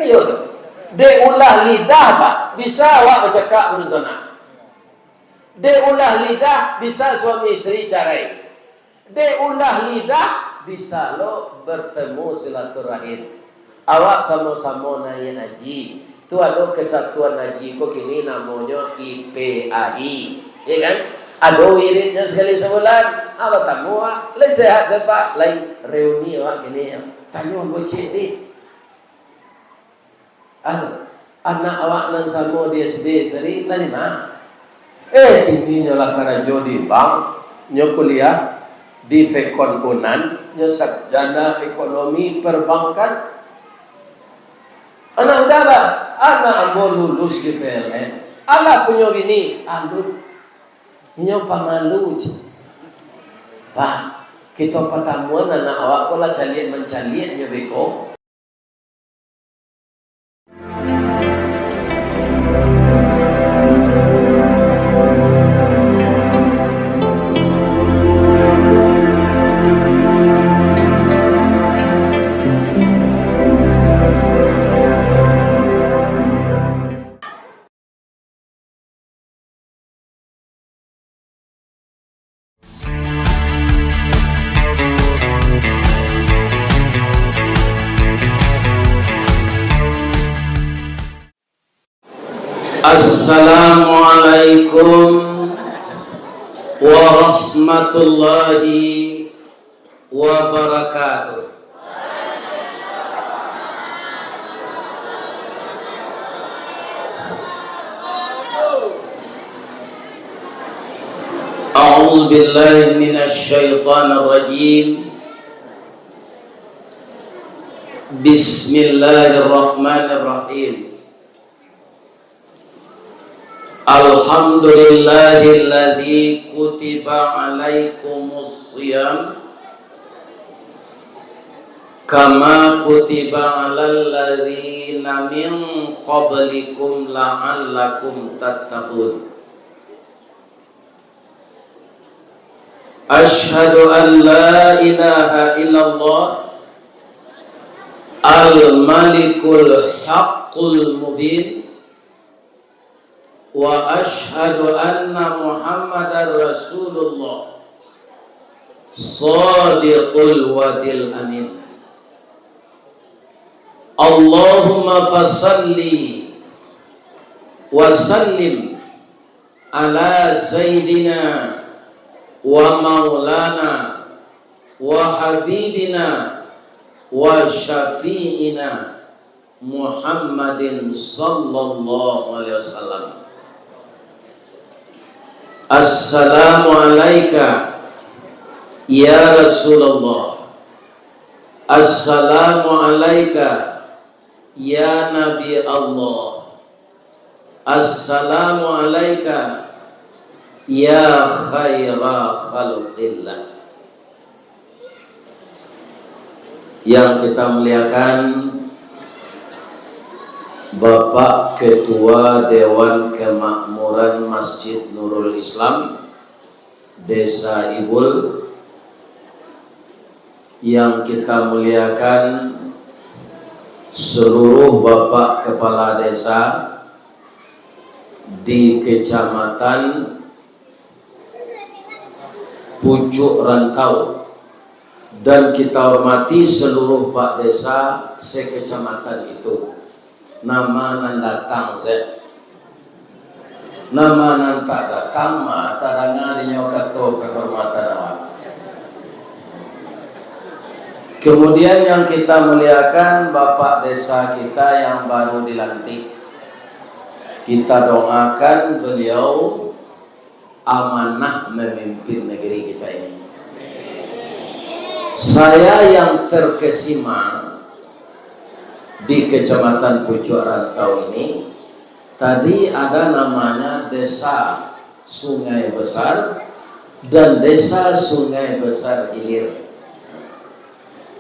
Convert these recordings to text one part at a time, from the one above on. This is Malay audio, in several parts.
Kan iya tu. Dek ulah lidah pak, bisa awak bercakap berencana. Dek ulah lidah, bisa suami isteri cerai. Dek ulah lidah, bisa lo bertemu silaturahim. Awak sama-sama naik haji. Tu ada kesatuan haji ko kini namanya IPAI, ya kan? Ada wiridnya sekali sebulan. Awak tamu awak, lain sehat sebab lain reuni awak kini. Tanya bocik ni. Anak awak nan sama di SD seri tadi mah. Ini nyolah karajo di bank, nyo kuliah di Fekon Unan, nyo sarjana ekonomi perbankan. Anak udah lah, anak ambo lulus di PLN. Anak punya bini, alun, nyo pamalu je. Pak, kita pertemuan anak awak kola calian mencalian nyo beko. Assalamualaikum warahmatullahi wabarakatuh. A'udzu billahi minasy syaithanir rajim. Bismillahirrahmanirrahim. Alhamdulillahilladzi kutiba alaikumus shiyam kama kutiba alal ladzina min qablikum la'allakum tattaqun. Asyhadu an la ilaha illallah al-malikul haqqul mubin wa ashhadu anna Muhammadar Rasulullah shadiqul wadil amin. Allahumma fasalli wa sallim ala sayyidina wa maulana wa habibina wa syafi'ina Muhammadin sallallahu alaihi wasallam. Assalamu alayka ya Rasulullah. Assalamu alayka ya Nabi Allah. Assalamu alayka ya khaira khalqillah. Yang kita muliakan Bapak Ketua Dewan Kemakmuran Masjid Nurul Islam Desa Ibul, yang kita muliakan seluruh Bapak Kepala Desa di Kecamatan Pucuk Rantau, dan kita hormati seluruh Pak Desa sekecamatan itu. Nama nan datang saya, nama nan tak datang mah tadangan dinyokato kehormatan awak. Kemudian yang kita muliakan Bapak Desa kita yang baru dilantik, kita doakan beliau amanah memimpin negeri kita ini. Saya yang terkesima di Kecamatan Pucuk Rantau ini, tadi ada namanya Desa Sungai Besar dan Desa Sungai Besar Hilir.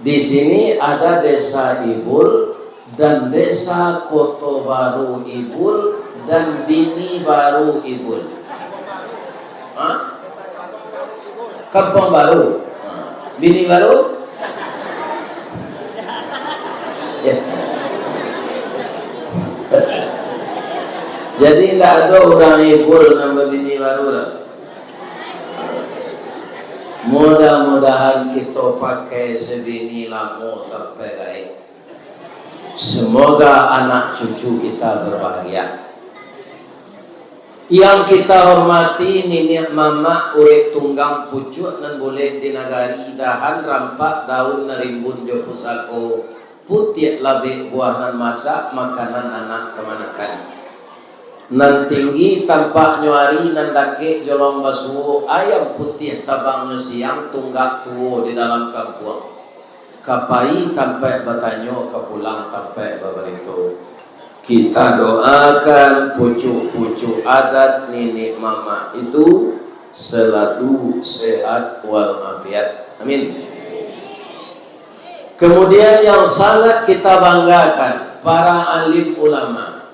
Di sini ada Desa Ibul dan Desa Koto Baru Ibul dan Dini Baru Ibul. Kampung Baru, Bini Baru. Ya. Jadi tidak ada orang ibul nama bini baru lah. Mudah-mudahan kita pakai sebini lama sampai lain. Semoga anak cucu kita berbahagia. Yang kita hormati nenek mama urip tunggang pucuk nan boleh dinagari dahan rampak daun narimbun jo pusako putih labih buah nan masak makanan anak kemanakan. Nan tinggi tampak nyuari nan dake jolong basuh ayam putih tabang siang tunggak tuwo di dalam kampung. Kapai tampai batanyo kapulang tampai babarito. Kita doakan pucuk-pucuk adat nenek mama itu selalu sehat walafiat. Amin. Kemudian yang sangat kita banggakan para alim ulama.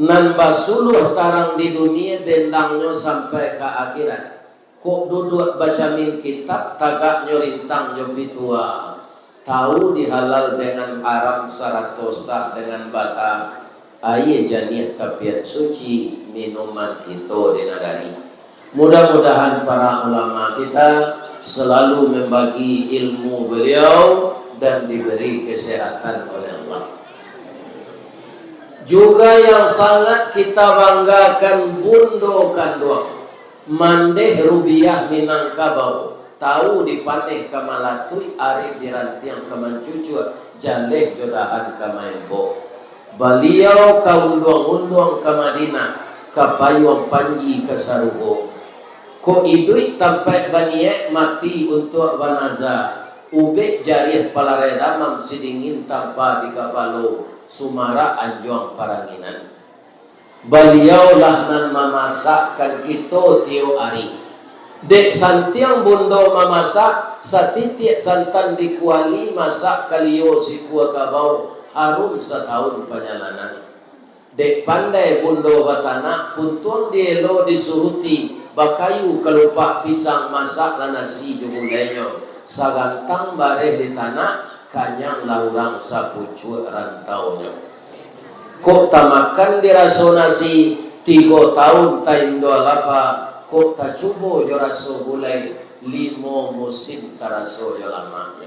Nan basuluh tarang di dunia dendangnya sampai ke akhirat. Kok duduk baca min kitab tagak nyorintang jobi tua. Tahu dihalal dengan haram syarat dosa dengan bata aye janiat tabiat suci minuman kita di nagari. Mudah-mudahan para ulama kita selalu membagi ilmu beliau dan diberi kesehatan oleh Allah. Juga yang sangat kita banggakan Bundo Kanduang Mandeh Rubiah Minangkabau. Tahu dipaneh kamalatui arif dirantiang kamancucur jaleh jodahan kamaembo. Beliau kaunduang-unduang ke Madinah kapayuang panji ke Sarubo. Ko idui tampai baniek mati untuk banaza. Ube jarih palaredamam sidingin tanpa di kapalo Sumara anjuang paranginan. Beliau lah nan memasakkan kita tio ari. Dek santiang bundo memasak satitik santan dikuali masak kalio si kuah kabau harum setahun perjalanan. Dek pandai bundo batana puntun dielo disuruti bakayu kelupak pisang masak dan nasi jumulenya sagantang bareh di tanah kanyang laurang sapucuk rantaunya. Kok tamakan diraso nasi 3 tahun taindo lapa. Kok tak cubo joraso bulai 5 musim taraso jolamanya.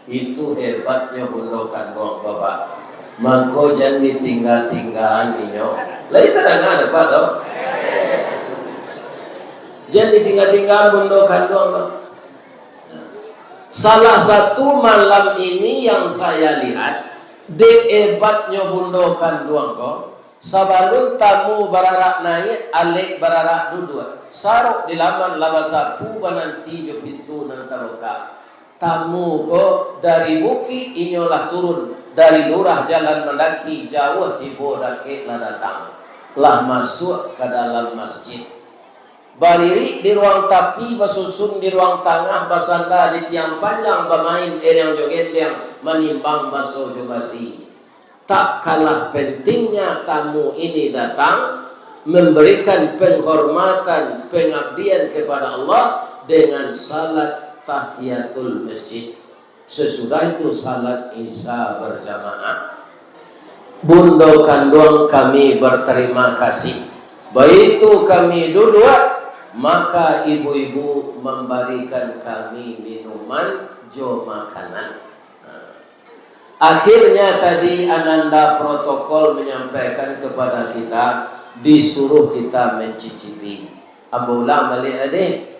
Itu hebatnya Bundo Kanduang Bapak. Mangko jangan ditinggal-tinggalan inyo. Lah itu dah ada Pak toh. Jangan ditinggal-tinggalan Bundo Kanduang Bapak. Salah satu malam ini yang saya lihat de hebatnya Bundo Kanduang kok. Sabalun tamu bararak naik, alik bararak duduk. Sarok di laman laba sapu bananti jo pintu nan taroka. Tamu ko dari buki inyolah turun, dari lurah jalan mendaki jauh tibo dake lah datang. Lah masuk ke dalam masjid. Bariri di ruang tapi, basusun di ruang tengah, basanda di tiang panjang, bermain yang joget yang menimbang baso jobasi. Tak kalah pentingnya tamu ini datang memberikan penghormatan, pengabdian kepada Allah dengan salat tahiyatul masjid. Sesudah itu salat isya berjamaah. Bundo Kanduang kami berterima kasih. Begitu kami duduk, maka ibu-ibu memberikan kami minuman jo makanan. Akhirnya tadi Ananda protokol menyampaikan kepada kita, disuruh kita mencicipi. Abu ulang balik tadi.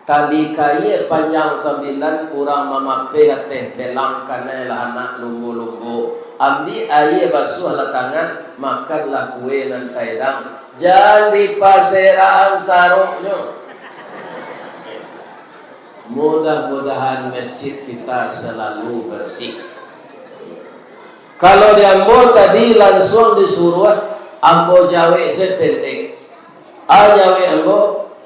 Tali kaya panjang 9 kurang mamape teh belang kana lah anak lumbu-lumbu. Ambil air basuh lah tangan, makanlah kue dan taidang. Jangan dipaserahan sarungnya. Mudah-mudahan masjid kita selalu bersih. Kalau di Ambo tadi langsung disuruh Ambo Jawa sependek. Jawa Ambo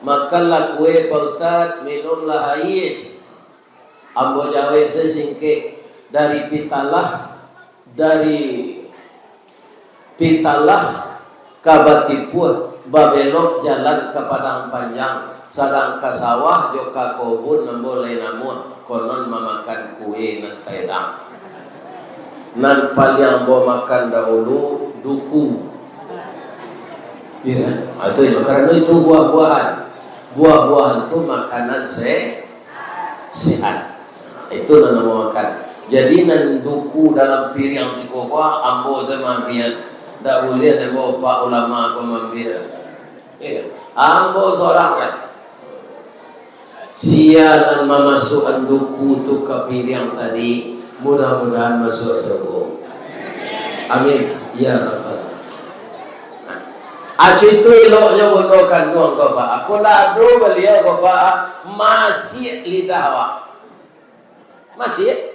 makanlah kue Pak Ustaz, minumlah air. Ambo Jawa sesingke dari pitalah kabatipuh babelok jalan ke padang panjang sadang ke sawah joka kobun nemboleh namun konon memakan kue nan taidang. Nan paling ambo makan dahulu duku. Iya kan? Itu ya, karena itu buah-buahan. Buah-buahan itu makanan sehat. Itu nama makan. Jadi nan duku dalam piring si kokoa ambo sama biar tak boleh ada bapak ulama aku mampir. Iya. Ambo seorang kan. Sialan memasukkan duku tu ke piring tadi, mudah-mudahan masuk surga. Amin. Ya Rabbal. Aci itu eloknya gondokan doang kau pak. Aku ladu beliau kau pak masih lidah awak. Masih.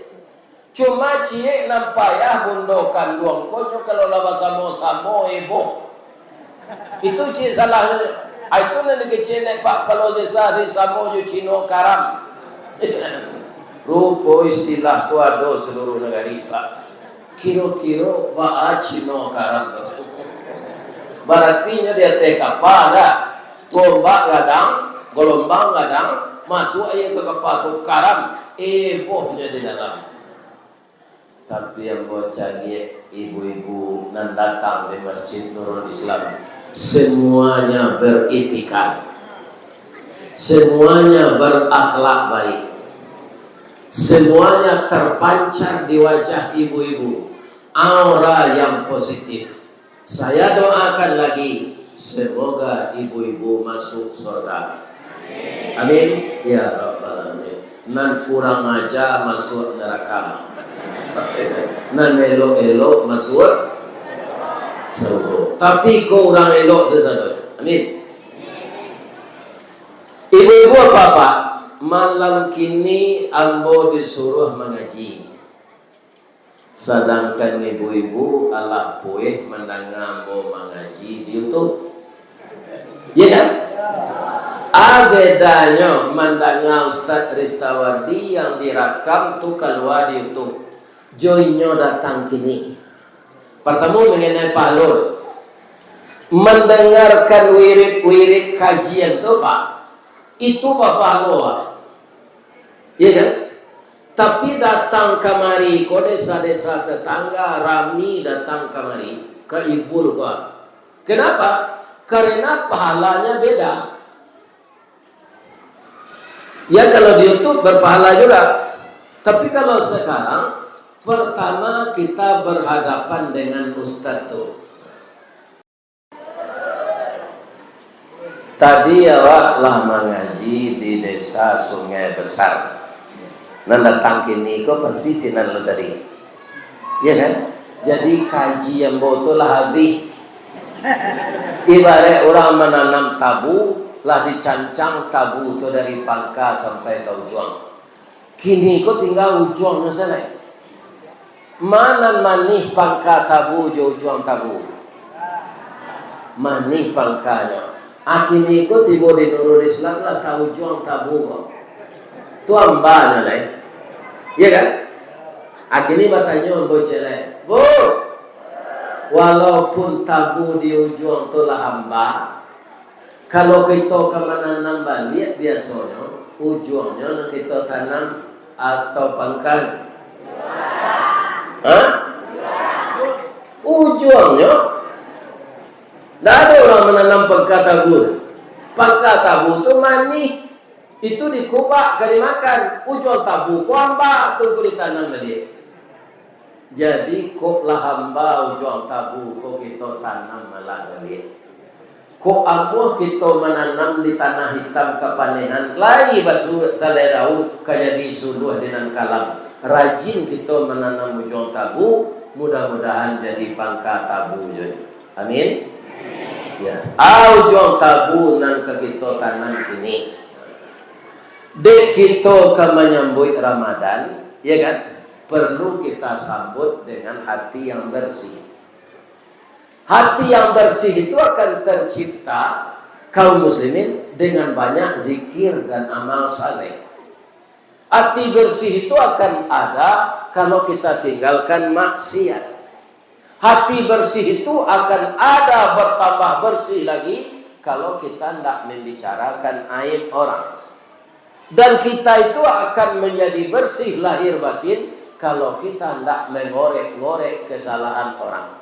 Cuma cie nampak ya gondokan doang. Kau kalau lama samo ibu. Itu cie salahnya. Itu nanti kecil pak kalau desa di samo ju Cino karam. Rupo istilah tu ada seluruh negara pak. Kiro-kiro baa Cino karam. Berarti dia teka pada tombak gadang, gelombang gadang, masuk aja ke kepala karam, bohnya di dalam. Tapi yang bocah ibu-ibu nan datang di Masjid Nurul Islam, semuanya beritikad, semuanya berakhlak baik, semuanya terpancar di wajah ibu-ibu, aura yang positif. Saya doakan lagi semoga ibu-ibu masuk surga. Amin. Ya Rabbal Alamin. Nan kurang aja masuk neraka. Nan elok-elok masuk surga. Tapi kurang elok sesadar. Amin. Ibu-ibu bapak, malam kini ambo disuruh mengaji. Sedangkan ibu-ibu Allah poeh mendengar ambo mengaji di YouTube. Ya kan? Bedanya mendengar Ustaz Ristawardi yang direkam tu keluar di YouTube. Joinnya datang kini. Pertama mengenai palur. Mendengarkan wirid-wirid kajian tu Pak. Itu Bapak Allah. Ya kan? Tapi datang kemari, ko desa-desa tetangga rami datang kemari ke ibul ko. Kenapa? Karena pahalanya beda. Ya kalau di YouTube berpahala juga. Tapi kalau sekarang pertama kita berhadapan dengan Ustadz tuh. Tadi awaklah mengaji di desa Sungai Besar. Nan datang kini kok pasti sinan lo tadi, ya kan? Jadi kaji yang botolah habis. Ibarat orang menanam tabu, lah dicancang tabu itu dari pangkal sampai ke ujung. Kini kok tinggal ujungnya sana. Mana manih pangkal tabu jo ujung tabu? Manih pangkalnya. Akhirnya kok tiba di Nurul Islam lah tahu ujung tabu kok. Tuan banyak lah, ya kan? Akhirnya bertanya bocah lain, Bu, walaupun tabu di ujung itulah hamba, kalau kita menanam balik biasanya ujungnya kita tanam atau pangkal, ujungnya, tidak ada orang menanam pangkal tabu. Pangkal tabu itu manis. Itu dikubak, gak dimakan. Ujung tabu, kok hamba tunggu ditanam lagi. Jadi kok lah hamba ujung tabu, kok kita tanam malah lagi. Kok aku kita menanam di tanah hitam kepanehan, lagi basuh talerau kayak di suluh dengan kalam. Rajin kita menanam ujung tabu, mudah-mudahan jadi pangka tabu. Amin. Ya. Ujung tabu nan ke kita tanam kini. Dek kita ke menyambut Ramadan, ya kan? Perlu kita sambut dengan hati yang bersih. Hati yang bersih itu akan tercipta kaum muslimin dengan banyak zikir dan amal saleh. Hati bersih itu akan ada kalau kita tinggalkan maksiat. Hati bersih itu akan ada bertambah bersih lagi kalau kita tidak membicarakan aib orang. Dan kita itu akan menjadi bersih lahir batin kalau kita tidak mengorek-ngorek kesalahan orang.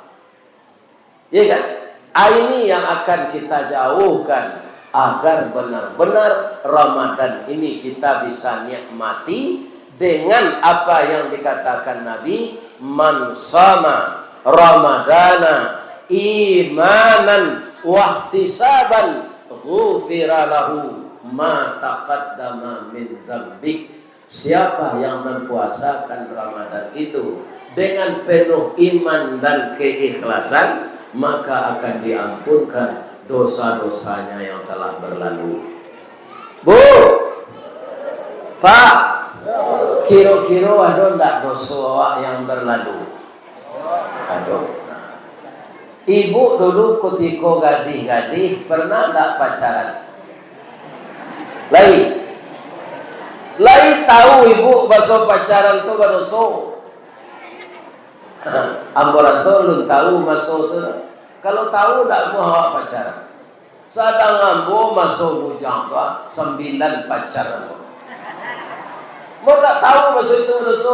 Iya kan? Ini yang akan kita jauhkan agar benar-benar Ramadan ini kita bisa nikmati dengan apa yang dikatakan Nabi, man sama Ramadana imanan wahtisaban ghufira lahu ma taqaddama min dzambik. Siapa yang mempuasakan Ramadan itu dengan penuh iman dan keikhlasan, maka akan diampunkan dosa-dosanya yang telah berlalu. Bu, Pak, kira-kira ada ndak dosa yang berlalu? Ada. Ibu dulu ketika gadis-gadis pernah ndak pacaran? Lain tahu ibu bahasa pacaran itu berdosa. Ambo rasa belum tahu masa itu. Kalau tahu tak mau awak pacaran. Sedang ambo masa bujang tu 9 pacaran. Mau tak tahu masa itu dosa.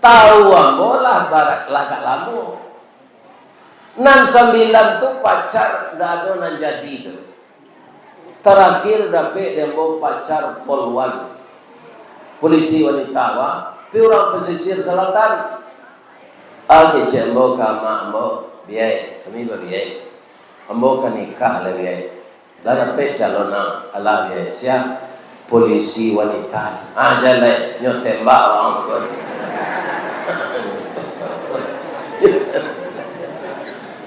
Tahu ambo lah barak lagak lama. 9 tu pacar dah ada nan jadi tu. Terakhir dapat dia mau pacar polwan. Polisi wanita wa, pi orang pesisir selatan. Ake cembo kama ambo biaya, kami berbiaya. Ambo kan nikah lah biaya. Lalu pe calon ala biaya. Siap polisi wanita. Jalan nyotembak orang tu.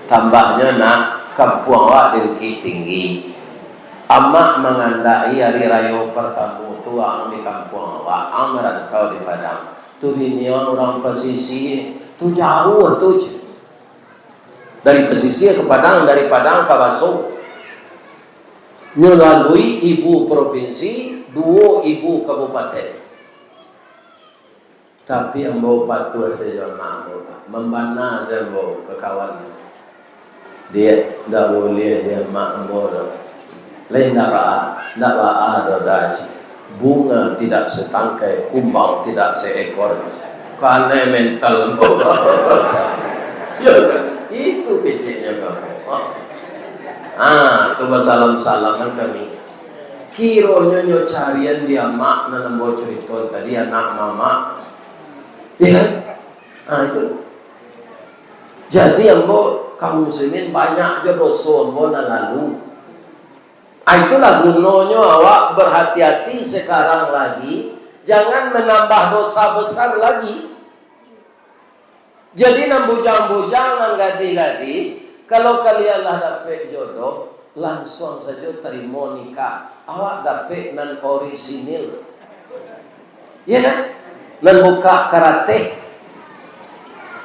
Tambahnya nak kampung awak di tinggi. Amak mengandai hari raya pertama tu di kampung awak. Merantau di Padang. Tu binian orang pesisir. Tu jauh tu dari pesisir ke Padang, dari Padang ke Baso. Melalui ibu provinsi, 2 ibu kabupaten. Tapi ambo patuh saja ambo membana ambo ke kawan. Dia dah boleh dia mak ambo dah. Lain nak ada daji. Bunga tidak setangkai, kumbang tidak seekor. Karena mental ya kan? Itu kecilnya kamu. Tu salam-salaman kami. Kironya nyo carian dia mak nanam bocor itu tadi anak mama. Ya kan? Itu. Jadi ambo kaum muslimin banyak je dosa ambo lalu. Itulah gunanya awak berhati-hati sekarang lagi. Jangan menambah dosa besar lagi. Jadi nang bujang-bujang nang gadi-gadi, kalau kalianlah dapat jodoh, langsung saja terima nikah. Awak dapat nan orisinil. Ya kan? Nan buka karate.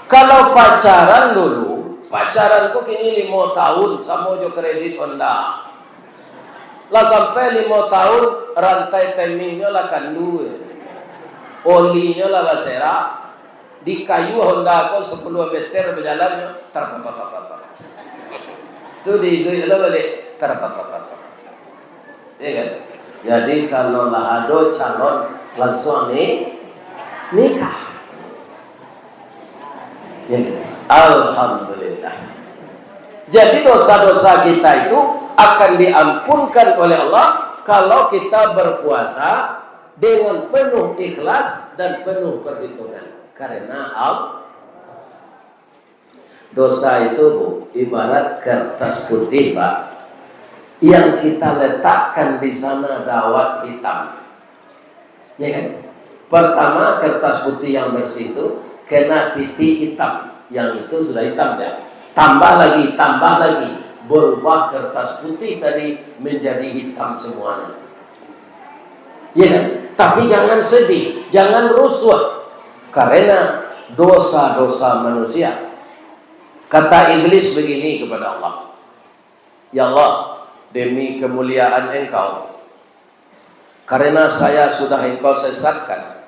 Kalau pacaran dulu, pacaran kok kini 5 tahun sama jo kredit Honda. Lah sampai 5 tahun rantai timingnya lah kandu. Olinya lah basera. Di kayu Honda ko 10 meter berjalannya terpapapapap. Itu di lo balik terpapapapap. Ya kan? Jadi kalau lah ada calon langsung nikah. Ya kan? Alhamdulillah. Jadi dosa-dosa kita itu akan diampunkan oleh Allah kalau kita berpuasa dengan penuh ikhlas dan penuh perhitungan. Karena dosa itu Bu, ibarat kertas putih Pak, yang kita letakkan di sana dawat hitam. Ya kan? Pertama kertas putih yang bersih itu kena titik hitam, yang itu sudah hitam ya. Tambah lagi, berubah kertas putih tadi menjadi hitam semuanya. Ya kan? Tapi jangan sedih, jangan rusuh karena dosa-dosa manusia. Kata iblis begini kepada Allah, ya Allah, demi kemuliaan Engkau, karena saya sudah Engkau sesatkan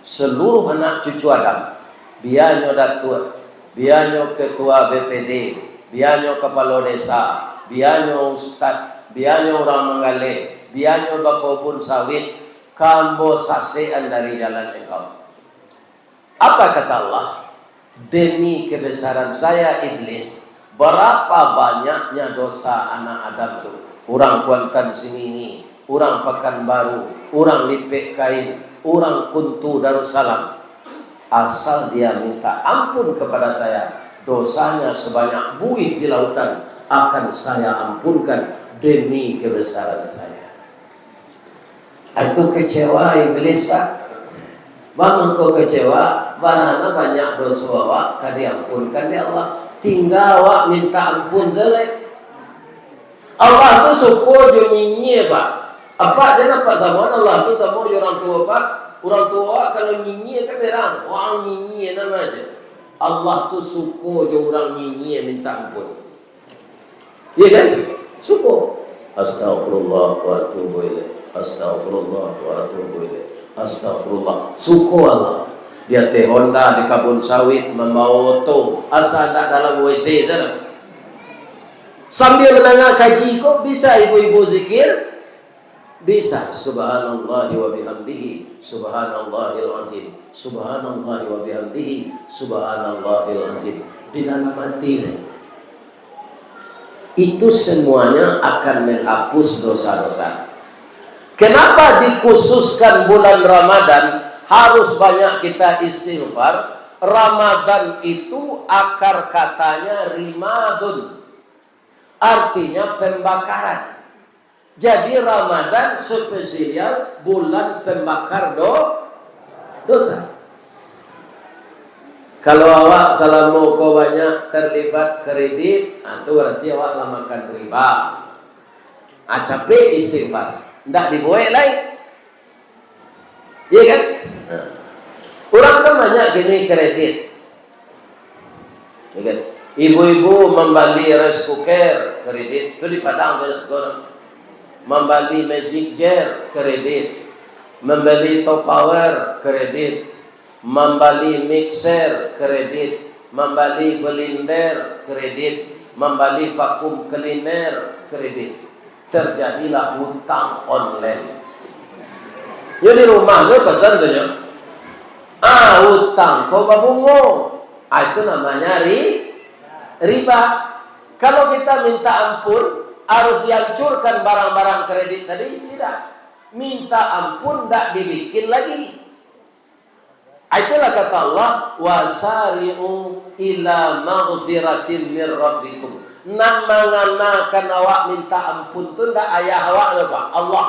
seluruh anak cucu Adam, biarnya datuk, biarnya ketua BPD, biarnya kepala desa, biarnya ustad, biarnya orang menggale, biarnya bakobun sawit, kambo sasean dari jalan Engkau. Apa kata Allah? Demi kebesaran saya iblis, Berapa banyaknya dosa anak Adam tuh. Orang Kuantan sini, orang Pekanbaru, orang Lipek Kain, orang Kuntu Darussalam. Asal dia minta ampun kepada saya, dosanya sebanyak buih di lautan akan saya ampunkan demi kebesaran saya. Itu kecewa iblis, Pak. Bang engkau kecewa, barana banyak dosa awak kan diampunkan di Allah. Tinggal awak minta ampun jelek. Allah tu suka jo nyinyi, Pak. Apa dia nampak sama Allah tu sama orang tua, Pak. Orang tua kalau nyinyi kan berang, orang nyinyi nama aja. Allah tu suka jo orang nyinyi minta ampun. Iya kan? Suka. Astagfirullah wa atubu ilaih. Astagfirullah wa atubu ilaih. Astagfirullah. Suka Allah. Dia teh Honda di kebun sawit membawa oto asal tak dalam WC saja. Sambil mendengar kaji kok bisa ibu-ibu zikir? Bisa. Subhanallah wa bihamdihi subhanallahil azim. Subhanallah wa bihamdihi subhanallahil azim. Di dalam hati saya. Itu semuanya akan menghapus dosa-dosa. Kenapa dikhususkan bulan Ramadan harus banyak kita istighfar? Ramadan itu akar katanya rimadun, artinya pembakaran. Jadi Ramadan spesial bulan pembakar dosa. Kalau awak selama kau banyak terlibat kredit, itu berarti awak lamakan riba. Capek istighfar, tidak dibuat lain. Iya kan? Orang kan banyak gini kredit. Iya kan? Ibu-ibu membeli rice cooker kredit, itu di Padang banyak sekarang. Membeli magic jar kredit, membeli top power kredit, membeli mixer kredit, membeli blender kredit, membeli vakum cleaner kredit. Terjadilah hutang online. Jadi rumah tu pesan tu je. Hutang kau babungo. Itu namanya riba. Kalau kita minta ampun, harus dihancurkan barang-barang kredit tadi? Tidak. Minta ampun tak dibikin lagi. Itulah kata Allah, wasari'u ila maghfiratin min rabbikum. Nak menganakan awak minta ampun tu tak ayah awak apa? Allah.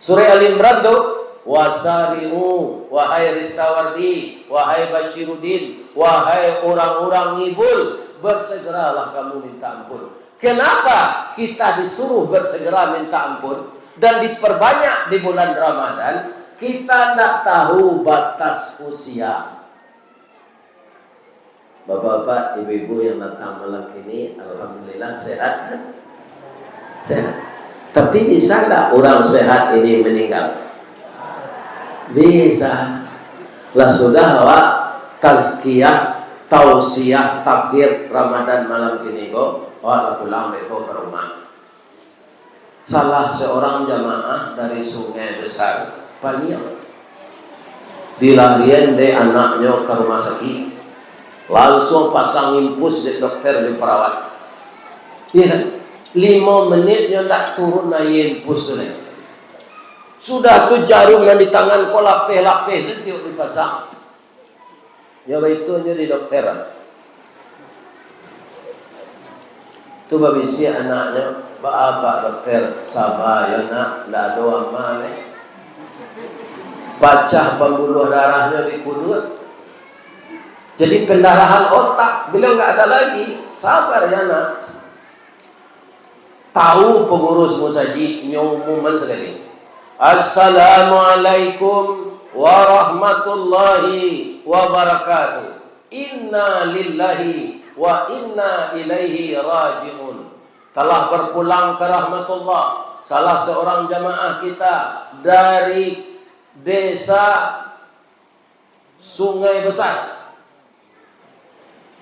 Surah Al-Imran tu, wasari'u, wahai Ristawardi, wahai Bashiruddin, wahai orang-orang ngibul, bersegeralah kamu minta ampun. Kenapa kita disuruh bersegera minta ampun dan diperbanyak di bulan Ramadan? Kita tidak tahu batas usia. Bapak-bapak, ibu-ibu yang datang malam ini, alhamdulillah sehat kan? Sehat. Tapi bisa nggak orang sehat ini meninggal? Bisa. Lah sudah awak tazkiyah, tausiah, takbir Ramadan malam ini kok. Awak pulang besok ke rumah. Salah seorang jamaah dari Sungai Besar, Paniai, dilarian deh anaknya ke rumah sakit. Langsung pasang impus di dokter di perawat. Iya kan? 5 menitnya tak turun naik impus tu nih. Sudah tu jarum yang di tangan kau lapeh-lapeh setiap dipasang. Ya itu nya di dokteran. Tu babisi anaknya, "Apa dokter? Sabar ya nak, ndak ada amal nih. Pecah pembuluh darahnya di kudut. Jadi pendarahan otak, beliau nggak ada lagi. Sabar ya nak." Tahu pengurus musaji nyumuman sekali. Assalamualaikum warahmatullahi wabarakatuh. Inna lillahi wa inna ilaihi raji'un. Telah berpulang ke rahmatullah salah seorang jamaah kita dari desa Sungai Besar.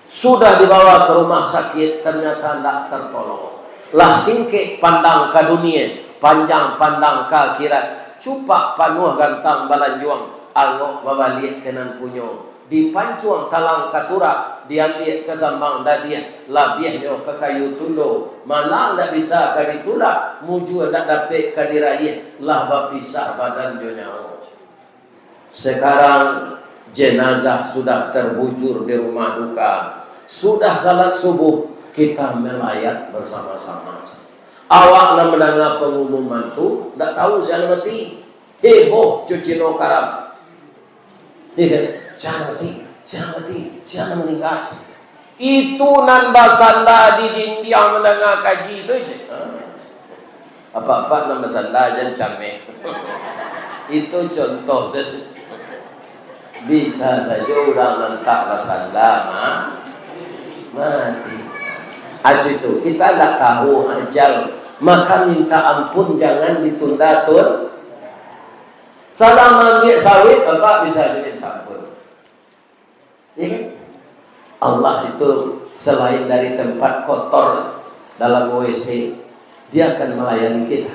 Sudah dibawa ke rumah sakit, ternyata tidak tertolong. Lah singkik pandang ke dunia, panjang pandang ke akhirat. Cupak panuh gantang balanjuang, alok babalik kenan punyo. dipancuang talang katura, diambil ke sambang dadiah, labiahnya ke kayu tulo, malah ndak bisa ke ditulak, muju ndak dapat ke diraih, lah berpisah badan nyawa. Sekarang jenazah sudah terbujur di rumah duka, sudah salat subuh, kita melayat bersama-sama. Awak nak mendengar pengumuman tu, tak tahu siapa mati. Heboh cuci no karam. Jangan mati, jangan mati, jangan meninggal. Itu nan basanda di dindiang mendengar kaji itu je. Apa-apa nama basanda jangan cameh. Itu contoh saja. Bisa saja orang lentak basanda mati. Aja itu kita tak tahu ajal, maka minta ampun jangan ditunda tun. Salah ambil sawit, Bapak bisa diminta ampun. Ya? Allah itu selain dari tempat kotor dalam WC, Dia akan melayani kita.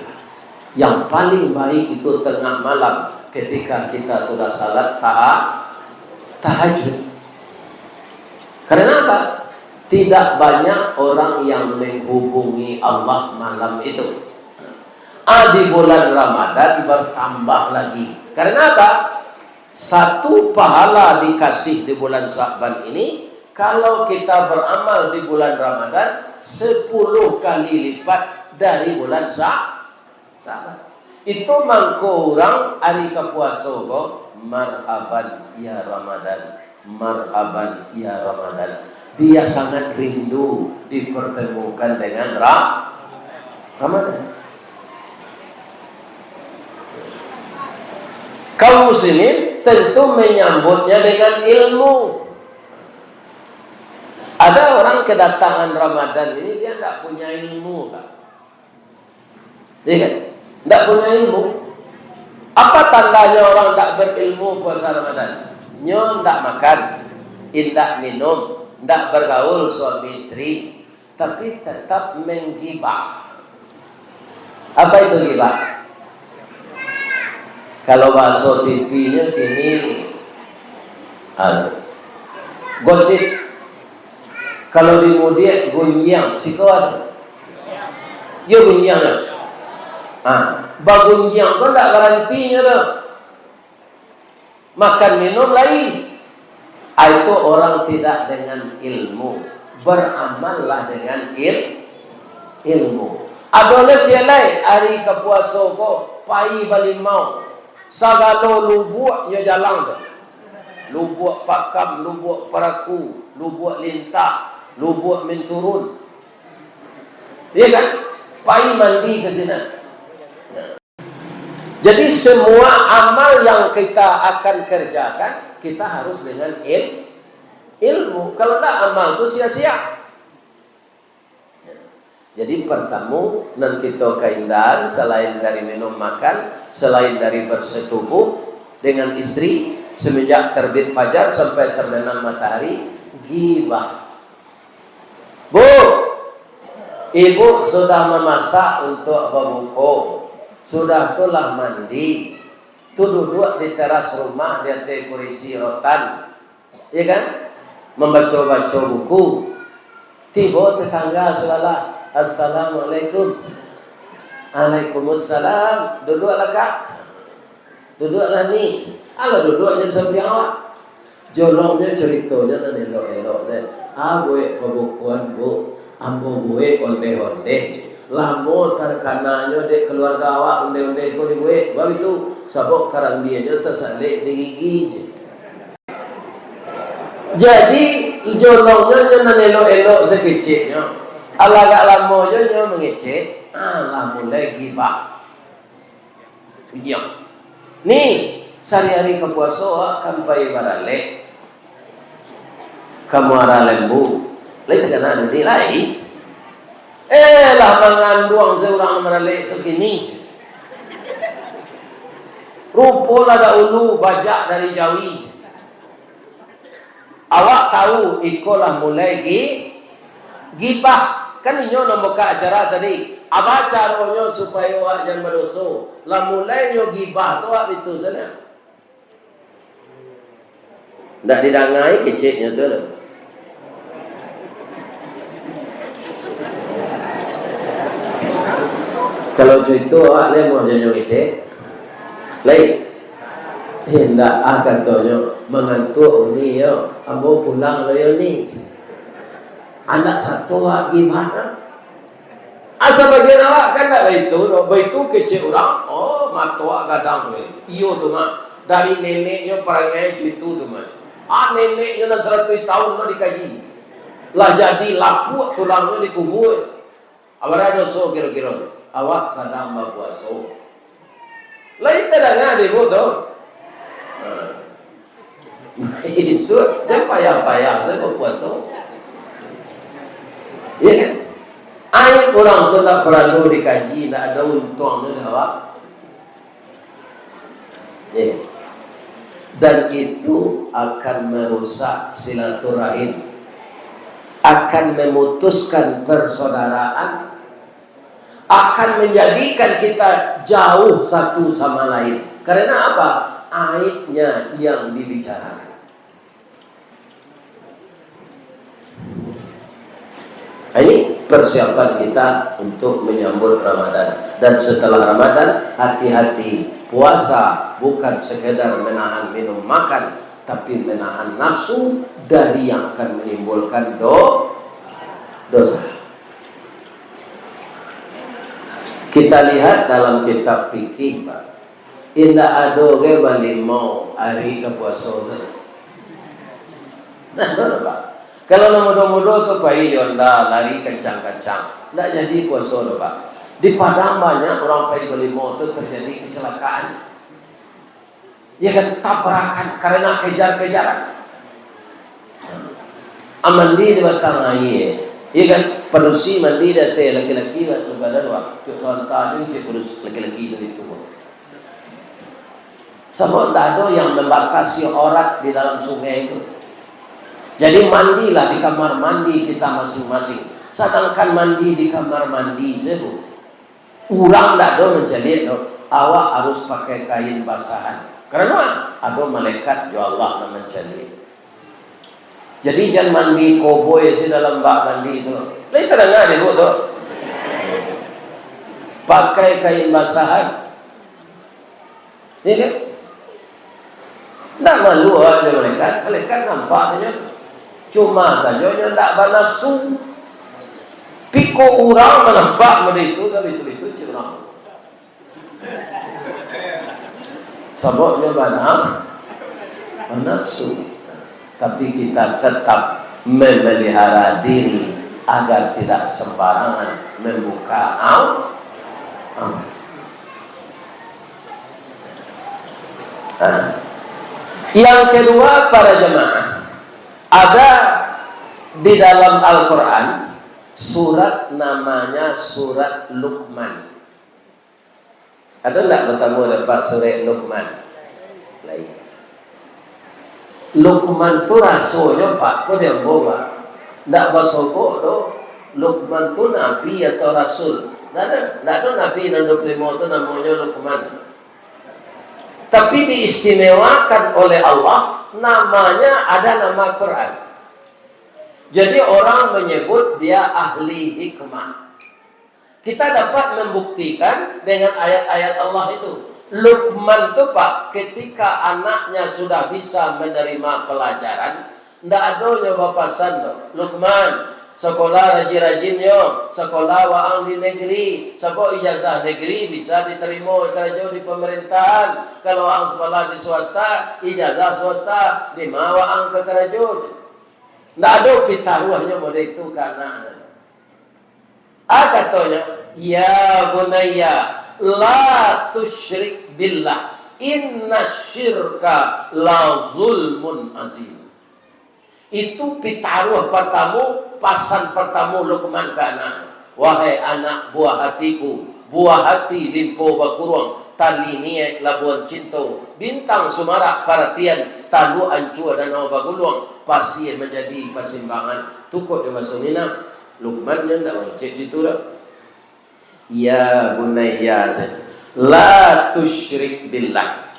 Yang paling baik itu tengah malam ketika kita sudah salat tahajud. Karena apa? Tidak banyak orang yang menghubungi Allah malam itu. Di bulan Ramadan bertambah lagi. Karena apa? Satu pahala dikasih di bulan Sya'ban ini, kalau kita beramal di bulan Ramadan 10 kali lipat dari bulan Sya'ban. Itu mangko orang hari kepuasa kok, marhaban ya Ramadan, marhaban ya Ramadan. Dia sangat rindu dipertemukan dengan Ramadan. Kaum muslimin tentu menyambutnya dengan ilmu. Ada orang kedatangan Ramadan ini dia tidak punya ilmu, Pak. Iya kan? Tidak punya ilmu. Apa tandanya orang tidak berilmu puasa Ramadan? Nyo tidak makan, tidak minum, tidak bergaul suami istri, tapi tetap menggibah. Apa itu gibah? Kalau bahasa TV-nya kini gosip. Kalau di Mudia gunjang, siko ada. Yo gunjang ya. Bagunjang kan tak garantinya dah. Makan minum lain. Itu orang tidak dengan ilmu. Beramallah dengan ilmu. Adalah celai hari kepuasa kok pai balimau. Sagalo lubuknya jalan tu. Lubuk pakam, lubuk peraku, lubuk lintah, lubuk menturun. Ya kan? Pai mandi ke sini. Jadi semua amal yang kita akan kerjakan, kita harus dengan ilmu. Kalau tak amal itu sia-sia. Jadi pertama nanti kita keindahan selain dari minum makan, selain dari bersetubuh dengan istri semenjak terbit fajar sampai terbenam matahari, ghibah. Bu, ibu sudah memasak untuk berbuka, sudah tulah mandi, tu duduk di teras rumah di atas kursi rotan, ya kan? Membaca-baca buku. Tiba tetangga salah. Assalamualaikum. Waalaikumsalam. Duduklah kak. Duduklah ni. Ala duduknya sampai awak. Jolongnya ceritanya dan elok-elok saya. Gue pembukuan bu, ambo gue onde-onde. Lamo terkananya dek keluarga awak onde-onde ko di gue. Bawa itu sabok karang dia nya tersalik di gigi. Jadi jolongnya dan elok-elok sekecilnya. Alagak lama je nyo mengecek, lah mulai gibah. Diam. Ni sehari-hari ke puasa kampai barale. Kamu arah lembu. Lai tekan ada nilai. Lah mengandung seorang barale itu gini je. Rupa ada ulu bajak dari Jawi. Awak tahu ikolah mulai gibah. Kan inyo nak buka acara tadi. Apa caranya supaya awak jangan berdosa? Lah mulai nyo gibah tu awak itu sana. Ndak didangai keceknya tu lah. Kalau cerita awak mau jangan kecek lain. Hendak katanya mengantuk ni yo, ambo pulang lo yo ni. Anak satu gimana? Asa bagian awak kan tak begitu kecil orang. Oh, matua kadang ni. Iyo tu mah dari neneknya perangai situ tu mah. Neneknya nak 100 tahun mah dikaji. Lah jadi lapuk tulangnya dikubur. Awak ada so kira-kira. Awak sedang berpuasa. Lain tak ada di bodoh. Isu dia payah-payah saya berpuasa. Ya kan? Ayat orang tu tak perlu dikaji, tak ada untungnya awak. Ya. Dan itu akan merusak silaturahim, akan memutuskan persaudaraan, akan menjadikan kita jauh satu sama lain. Karena apa? Aibnya yang dibicarakan. Ini persiapan kita untuk menyambut Ramadan. Dan setelah Ramadan, hati-hati. Puasa bukan sekedar menahan minum makan, tapi menahan nafsu dari yang akan menimbulkan dosa. Kita lihat dalam kitab fikih, Pak. Indah ado ke balimau hari ke puasa tu. Nah, benar Pak. Kalau nak muda-muda tu pai onda lari kencang-kencang, tak jadi puasa tu Pak. Di Padang banyak orang pai balimau tu terjadi kecelakaan. Ya kan, tabrakan karena kejar-kejaran. Amandi di batang air. Ya kan, perusi mandi dah teh laki-laki badan waktu tuan-tuan ni perus laki-laki itu. Sebab tak ada yang membatasi orang di dalam sungai itu. Jadi mandilah di kamar mandi kita masing-masing. Sedangkan mandi di kamar mandi sebu. Urang tak ada menjadi awak harus pakai kain basahan. Karena ada malaikat ya Allah yang menjadi. Jadi jangan mandi koboi si dalam bak mandi itu. Lain terdengar ibu tu. Pakai kain basahan. Ini kan? Tak malu aja malaikat. Malaikat nampaknya cuma saja yang tak bernafsu. Piko orang menampak benda itu, tapi itu curang. Sebabnya bernafsu. Tapi kita tetap memelihara diri agar tidak sembarangan membuka Yang kedua, para jemaah, ada di dalam Al-Quran surat namanya surat Luqman. Ada tak bertemu dapat surat Luqman? Lain. Luqman tu rasulnya Pak, kau dia bawa. Tak bersokok tu. Luqman tu nabi atau rasul? Tak ada nabi dan 25 tu namanya Luqman. Tapi diistimewakan oleh Allah, namanya ada nama Quran. Jadi orang menyebut dia ahli hikmah. Kita dapat membuktikan dengan ayat-ayat Allah itu. Luqman itu Pak, ketika anaknya sudah bisa menerima pelajaran, tidak ada nyoba pasan Luqman, sekolah rajin-rajinnya, sekolah waang di negeri, sebab ijazah negeri bisa diterima kerja di pemerintahan. Kalau waang sekolah di swasta, ijazah swasta, di waang ke kerja. Tidak ada pitaruahnya model itu karena katanya, ya bunayya la tusyrik billah inna syirka la zulmun azim. Itu pitaruh pertama, pasan pertama Luqman ke anak. Wahai anak buah hatiku, buah hati limpo bakurung, tali niat labuan cinta, bintang sumarak perhatian, talu ancua dan bagulung, pasir menjadi persimbangan. Tukuk dia masuk minam. Luqman yang tak cek situ dah. Ya bunayya la tusyrik billah.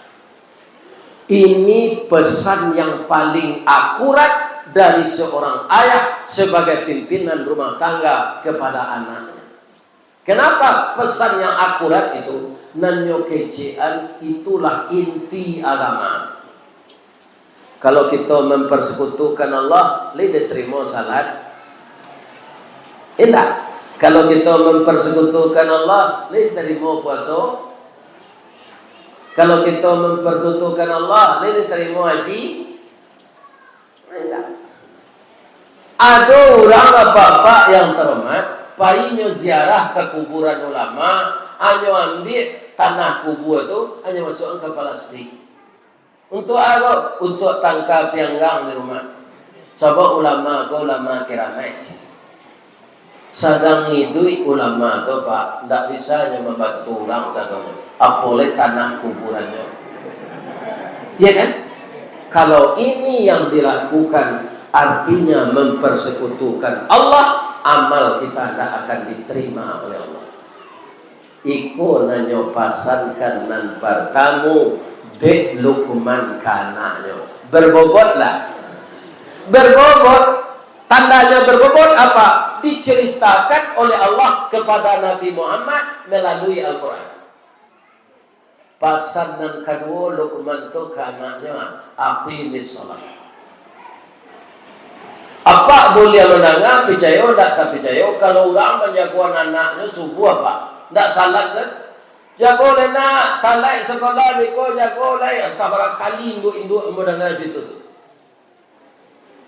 Ini pesan yang paling akurat dari seorang ayah sebagai pimpinan rumah tangga kepada anaknya. Kenapa pesan yang akurat itu? Nanyo kecean itulah inti agama. Kalau kita mempersekutukan Allah, tidak terima salat. Tidak. Kalau kita mempersekutukan Allah, tidak terima puasa. Kalau kita mempersekutukan Allah, tidak terima haji. Tidak. Ada orang bapak yang terhormat, painyo ziarah ke kuburan ulama, hanya ambil tanah kubur itu, hanya masukkan ke plastik. Untuk apa? Untuk tangkap pianggang di rumah. Sebab ulama keramat. Sedang hidup ulama itu Pak, tidak bisa hanya membantu orang satunya. Apalagi tanah kuburannya. Ya kan? Kalau ini yang dilakukan artinya mempersekutukan Allah, amal kita tidak akan diterima oleh Allah. Iku nanyo pasankan nan pertamu dek lukman kananyo. Berbobotlah. Berbobot. Tandanya berbobot apa? Diceritakan oleh Allah kepada Nabi Muhammad melalui Al-Quran. Pasal yang kedua Luqman tu ke anaknya, aqimis salat. Apa boleh mendengar percaya tak percaya kalau orang menjagoan anaknya subuh apa? Tak salat kan? Jago nak talai sekolah beko jago lai entah berapa kali induk mendengar itu.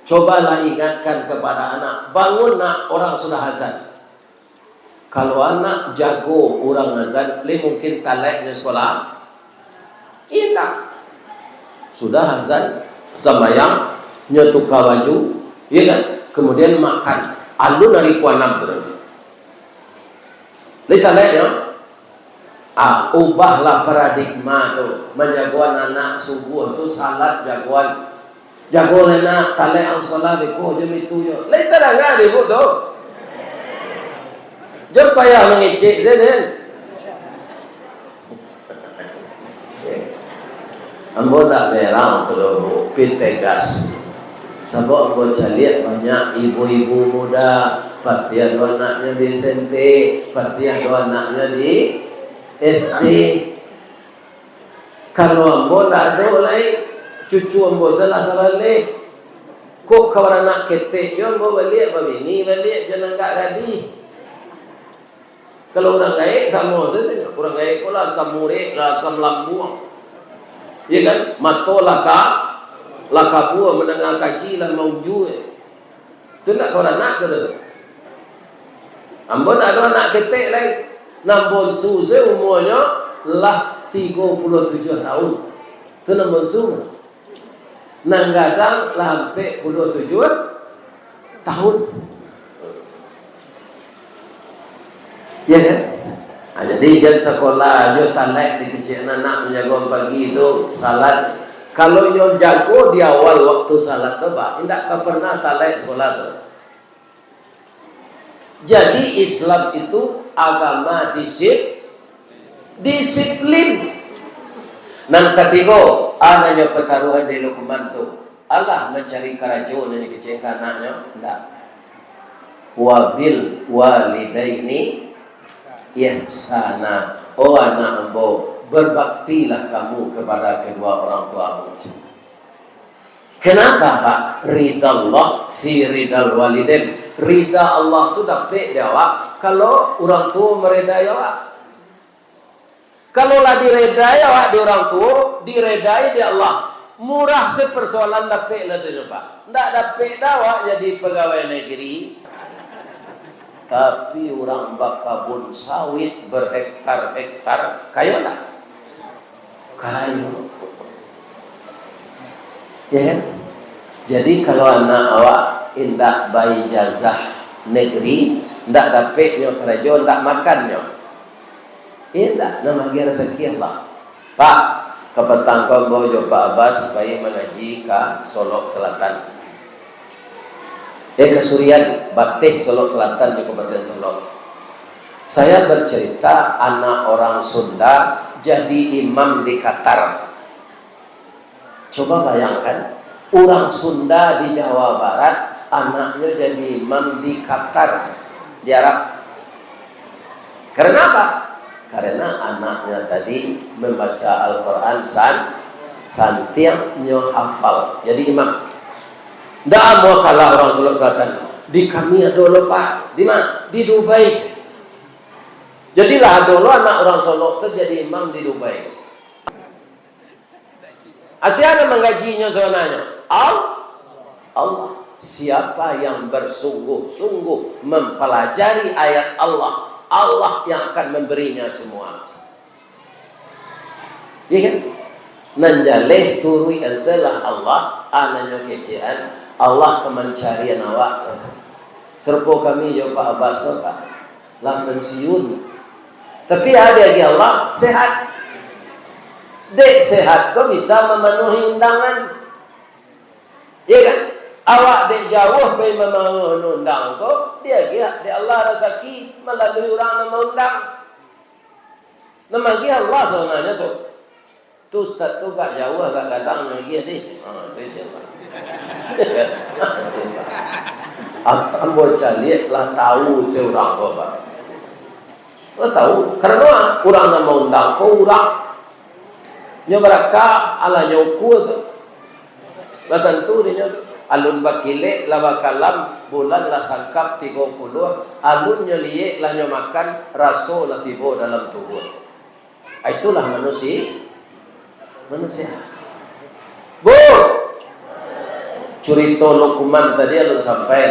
Cobalah ingatkan kepada anak, bangun nak, orang sudah azan. Kalau anak jago orang azan, mungkin talainya sekolah. Iya, sudah azan, sembahyang, nyetuka baju, iya kan? Kemudian makan, alun dari kuanam berarti. Lihat ya, ubahlah paradigma tu, menjagoan anak subuh tu salat jagoan. Jago lena talai ang sekolah beko jam itu yo. Lain terang ibu tu. Jom payah mengecek zeden. Ambo tak merang tu pitegas. Sebab ambo caliat banyak ibu-ibu muda, pasti ada anaknya di SMP, pasti ada anaknya di SD. Kalau ambo tak ada lain cucu ambo salah leh. Kok kawan anak ketek yo ambo balik babini balik jangan gak gadi. Kalau orang gaek sama saja. Orang gaek ko lah samure lah samlambuang. Ya kan? Mato laka buah mendengar kaji lah mauju. Tu nak kawan anak tu. Ambo nak ada anak ketek lain. Nambon susah umurnya lah 37 tahun. Tu nambon susah. Nanggadang sampai 27 tahun. Ya kan? Jadi jangan sekolah yo talak di kecil anak menjaga pagi itu salat. Kalau yo jago di awal waktu salat tu Pak, tidak pernah talak sekolah tu. Jadi Islam itu agama disiplin. Nang ketiga, anaknya pertaruhan di Luqman tu. Allah mencari kerajuan ini kecil anaknya. Tidak. Wabil walidaini ihsana. Oh anak ambo, berbaktilah kamu kepada kedua orang tuamu. Kenapa Pak? Ridha Allah fi ridal walidain. Ridha Allah tu dapat jawab kalau orang tua meredai awak. Kalau lah diredai awak di orang tua, diredai di Allah. Murah sepersoalan dapat lah tu Pak. Tak dapat awak jadi pegawai negeri. Tapi orang bakabun sawit berhektar-hektar, kayo tak? Kayo. Ya. Jadi kalau anak awak indak bayi jazah negeri, ndak dapatnya kerajaan, ndak makannya. Indak nama kira sekian lah. Pak, kepetang kau bawa Pak Abbas supaya mengaji ke Solok Selatan. Kesurian Batih Solok Selatan di Kabupaten Solok. Saya bercerita anak orang Sunda jadi imam di Qatar. Coba bayangkan, orang Sunda di Jawa Barat, anaknya jadi imam di Qatar, di Arab. Karena apa? Karena anaknya tadi membaca Al-Quran santiang hafal, jadi imam. Tidak mau kalah orang Sulawesi Selatan. Di kami dulu Pak, di mana? Di Dubai. Jadilah dulu anak orang Solo itu jadi imam di Dubai. Asyana menggajinya zonanya Allah. Siapa yang bersungguh-sungguh mempelajari ayat Allah, Allah yang akan memberinya semua. Iya kan? Nanjaleh turui anzalah Allah ananya kecian Allah kemencarian awak. Serpo kami yo Pak Abbas Pak lah pensiun. Tapi ada lagi Allah sehat. Dek sehat kau bisa memenuhi undangan. Iya kan? Awak dek jauh kau memenuhi undang kau, dia dia Allah rezeki melalui orang yang mengundang. Nama dia Allah sebenarnya tu. Tu Ustaz tu gak jauh gak datang lagi dia. Dia Ambo cari lah tahu seorang kau Pak. Kau tahu karena orang yang mengundang kau orang nya mereka ala nyoku tu bahkan tu dia alun bakile la bakalam bulan la sangkap 30 alun nya liye la nya makan raso la tibo dalam tubuh. Itulah manusia Bu curito Luqman tadi alun sampai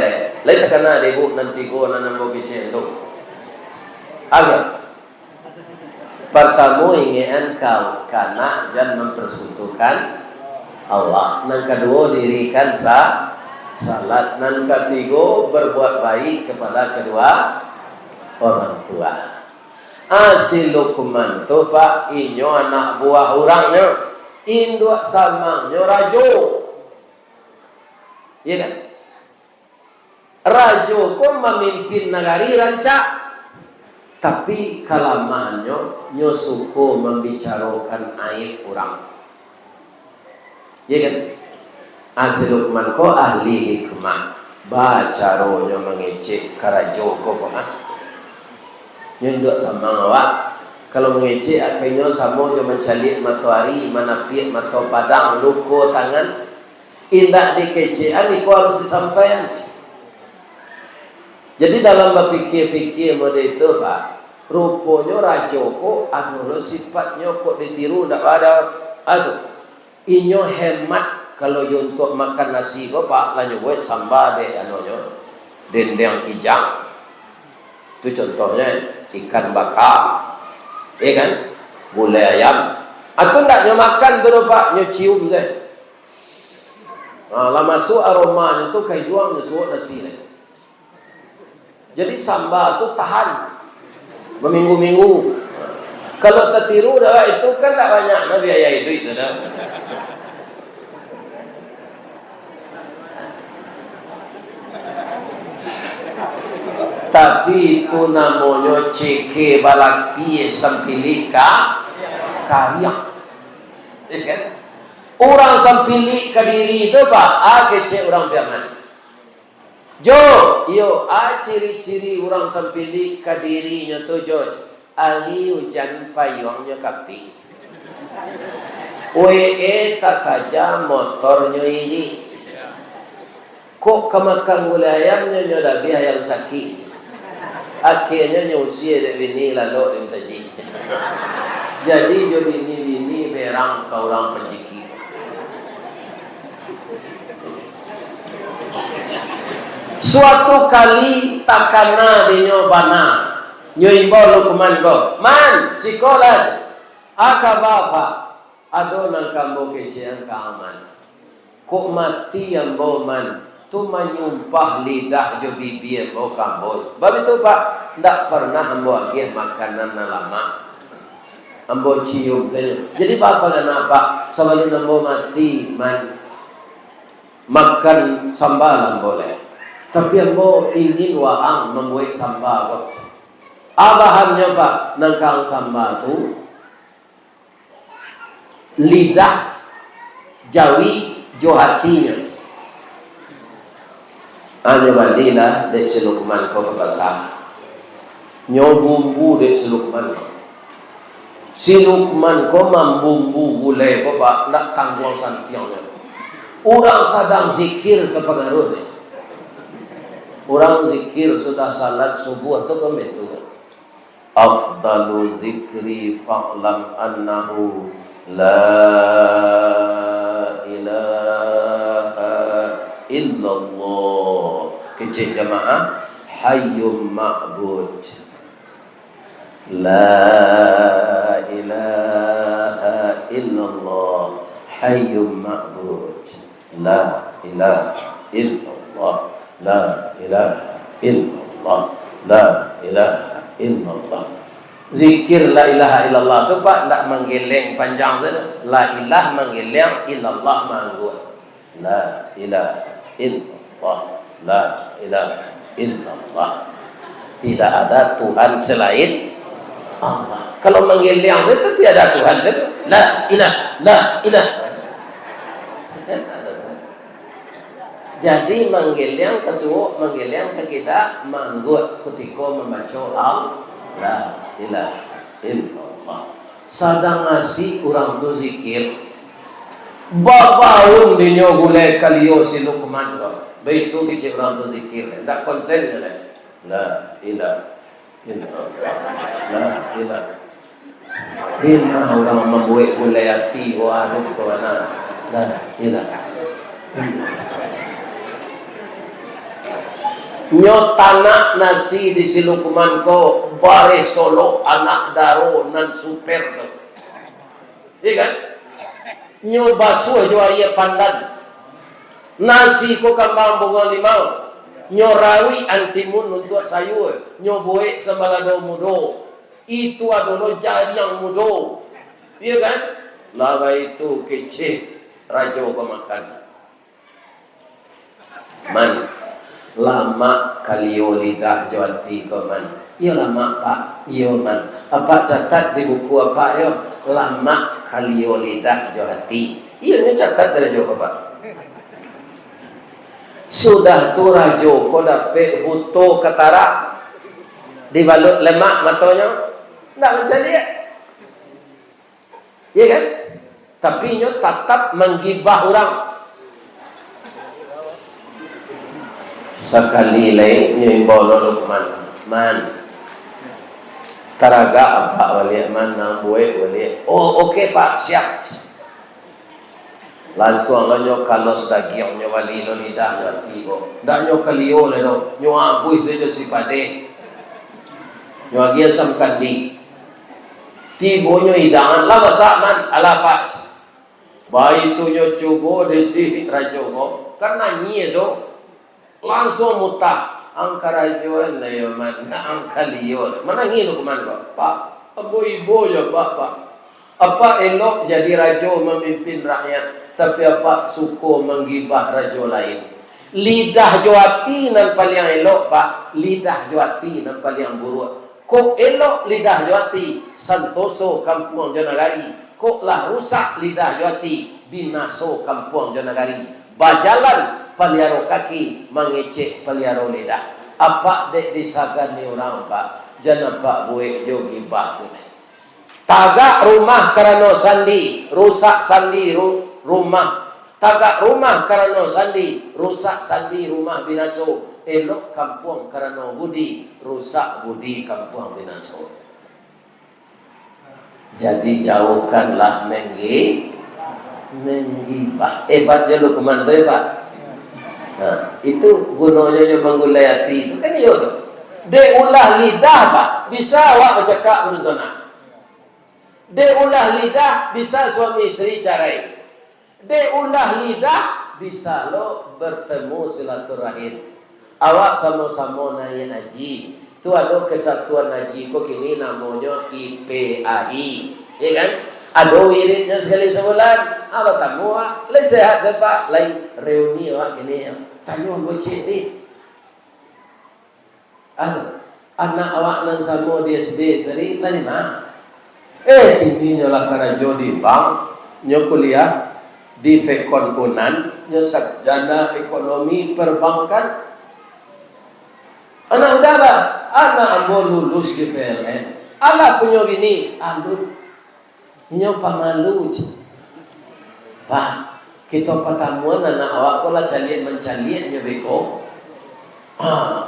lai takana ibu nanti go nanam bogi cendok agak pertama ingin kau karena jangan mempersekutukan Allah. Yang kedua dirikan salat. Yang ketiga berbuat baik kepada kedua orang tua. Asil Luqman tu Pak inyo anak buah orangnya induk samangnya rajo. Iya kan? Rajo kok memimpin negari rancak. Tapi kalamannya nyosuko membicarakan aib orang. Ya kan? Asil Luqman ko ahli hikmah. Baca rohnya mengecek karajo ko kok. Nyendok sama awak. Kalau mengecek akhirnya sama dia mencalik matahari, manapik mata padang, luko tangan. Indah dikecekan itu harus disampaikan. Jadi dalam berpikir-pikir model itu Pak, rupanya rajo kok anu sifatnya kok ditiru ndak ada inyo hemat kalau untuk makan nasi kok Pak lanyo buat sambal deh anunya dendeng kijang. Itu contohnya ikan bakar. Iya kan? Gulai ayam. Atau ndak nyo makan tu Pak, nyo cium deh. Nah, lah masuk aromanya tu kayak juang nyo nasi deh. Jadi sambal itu tahan berminggu-minggu. Kalau tertiru dah itu kan tak banyak nak biaya duit dah. Tapi itu namanya ceke balak piye sampilika karya. Kan? Orang sampili ke diri itu Pak, kecek orang biaman. Jo, yo, ciri-ciri orang sampili ke dirinya tu Jo. Ali hujan payungnya kapi. Tak kaja motornya ini. Kok kemakan wilayahnya nyoda biaya yang sakit. Akhirnya nyusia dari bini lalu dia saji. Jadi jo bini berang ke orang penjiki. Suatu kali takana dinyobana nyoimbol Luqman go man sikolan aka bapa adona kambo kecian kaaman kok mati yang boman tu menyumpah lidah jo bibir bo kambo bab itu Pak ndak pernah ambo agih makanan lama ambo cium jadi bapa kenapa sebelum ambo mati man makan sambal boleh. Tapi ambo ingin waang membuat sambal. Abahannya Pak, nangkang sambal itu lidah Jawi jo hatinya. Hanya balilah dek selukman kau kebasah. Nyobumbu dek selukman kau. Si Lukman kau mambumbu gulai kau pak nak tangguang santiangnya. Orang sedang zikir ke pengaruh ni. Orang zikir sudah salat subuh tu kau betul. Afdalu zikri fa'lam annahu la ilaha illallah. Kecil jamaah, hayyum ma'bud, la ilaha illallah, hayyum ma'bud, la ilaha illallah, la ilaha illallah, la ilaha illallah. Zikir la ilaha illallah tu pak tak menggeleng panjang saja. La ilah menggeleng, illallah manggut. La ilaha illallah, la ilaha illallah. Tidak ada Tuhan selain Allah. Kalau menggeleng itu tiada Tuhan itu. La ilaha, la ilaha. Jadi menggeleng ke suhu, menggeleng ke kita manggut ketika membaca la ilaha illallah. Sadang ngasih orang tu zikir. Babaun dinyo gulai kaliyo si Lukman ko. Begitu kecil orang tu zikir. Tak konsen je. La ilaha illallah. La ilaha. Bina orang membuat gulai hati waruh ke mana. La ilaha. Nyo tanak nasi di Silukman ko bare solo anak daro nan super do. Iya kan? Nyo basuh jo aya pandan. Nasi ko kambang bunga limau. Nyo rawi antimun untuk sayur. Nyo boek sebalado mudo. Itu adalah jajang mudo. Iya kan? Laba itu kecil raja ko makan. Man lama kaliyo lidah jawati koman. Iyo lama pak, iyo man. Apa catat di buku apa yo? Lama kaliyo lidah jawati. Iyo ni catat dari Joko pak. Sudah tu rajo ko dapat buto ketara dibalut lemak matanya, tak mencari ya. Iya kan? Tapi nyo tetap menggibah orang. Sekali lain nyo imbono Lukman man taraga apa wali man nang buat wali. Oh okey pak, siap. Langsung nyo kalau sedaging nyo wali lo lidah ngerti ko. Ndak nyo kaliyo le do. Nyo abui saja si pade. Nyo agia sam kandi. Tibo nyo hidangan lah masak man ala pak. Baik tu nyo cubo desi rajo ko. Karena nyie do langsung mutah angkara joan na yo man na angkaliyo mana ngino kuman ko pak abo ibo ya pak apa elok jadi rajo memimpin rakyat tapi apa suko menggibah rajo lain. Lidah jawati nan paling elok pak, lidah jawati nan paling buruk. Kok elok lidah jawati santoso kampung Jonagari, kok lah rusak lidah jawati binaso kampung Jonagari. Bajalan peliaro kaki mengecek peliaro lidah. Apa dek disagan ni orang pak? Jangan pak buat jogi batu. Tagak rumah karena sandi, rusak sandi rumah. Tagak rumah karena sandi, rusak sandi rumah binaso. Elok kampung karena budi, rusak budi kampung binaso. Jadi jauhkanlah menggibah. Hebat je lu keman pak. Nah, itu gunanya menggulai hati. Itu kan iyo tu. De ulah lidah pak, bisa awak bercakap berencana. De ulah lidah bisa suami isteri carai. De ulah lidah bisa lo bertemu silaturahim. Awak sama-sama naik haji. Tu ada kesatuan haji ko kini namanya IPAI. Ya kan? Ada wiridnya sekali sebulan. Apa tamu awak? Lain sehat pak, lain reuni awak kini. Tanya bocik ni. Anak awak nang sama di SD seri tadi mah. Ini nyolah karajo di bank, nyo kuliah di Fekon Unan sarjana ekonomi perbankan. Anak udara, anak ambo lulus di PLN. Anak punya bini, aduh, nyo pamalu je. Pak, kita pertemuan anak awak ko lah caliak mencaliak nya beko.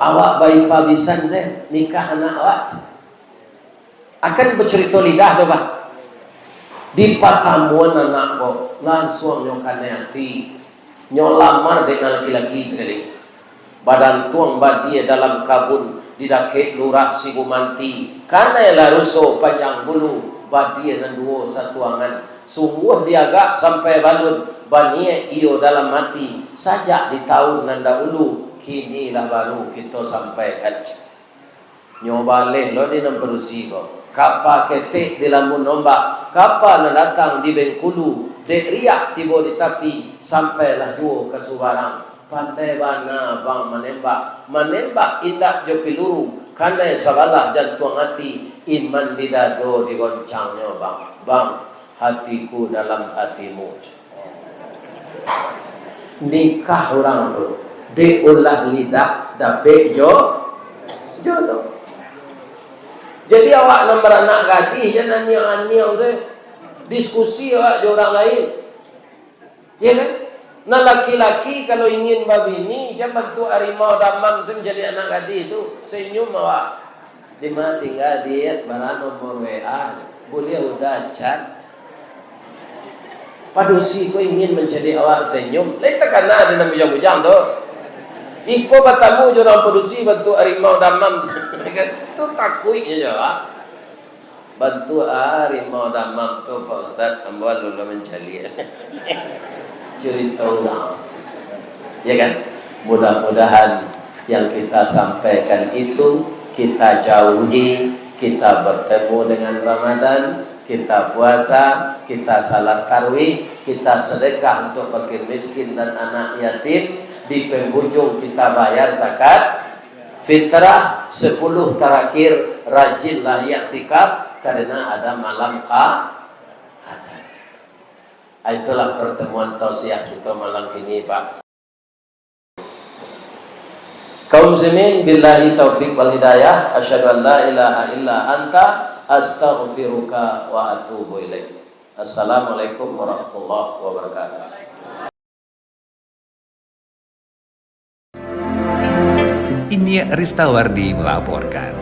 Awak bayi pabisan je, nikah anak awak. Akan bercerita lidah tu Pak. Di pertemuan anak ko langsung nyo kanati, nyo lamar dengan laki-laki sekali. Badan tuang badia dalam kabun didake lurah si Gumanti karena laruso panjang bulu badia dan duo satu angan sungguh diagak sampai balun bania iyo dalam mati sajak di tahun nanda ulu kini lah baru kita sampaikan nyoba leh lo di nemperusi ko kapa ketek di lamun nombak kapa datang di Bengkulu dek riak tibo di tapi sampailah juo ke Subarang. Pandai bana bang menembak indak jo piluru karena sabalah jantung hati iman di dado digoncangnya bang hatiku dalam hatimu nikah orang tu diulah lidah dapet jodoh. Jadi awak nomor anak gadis jangan niang-niang saya diskusi awak jo orang lain ya kan. Nah laki-laki kalau ingin babini jangan tu harimau damam menjadi anak gadis itu senyum awak di mana tinggal dia barang nomor WA boleh udah chat padusi ko ingin menjadi awak senyum lain tak kena ada bujang-bujang tu iko batamu jurang padusi bantu harimau damam tu takutnya jawab bantu harimau damam tu Pak Ustaz ambil lulu mencari cerita ulang ya kan mudah-mudahan yang kita sampaikan itu kita jauhi kita bertemu dengan Ramadan kita puasa kita salat tarawih kita sedekah untuk fakir miskin dan anak yatim di penghujung kita bayar zakat fitrah 10 terakhir rajinlah i'tikaf karena ada malam itulah pertemuan tausiah kita malam ini Pak. Kaum muslimin billahi taufiq wal hidayah asyhadu an la ilaha illa anta astaghfiruka wa atubu ilaik. Assalamualaikum warahmatullahi wabarakatuh. Ini Ristawardi melaporkan.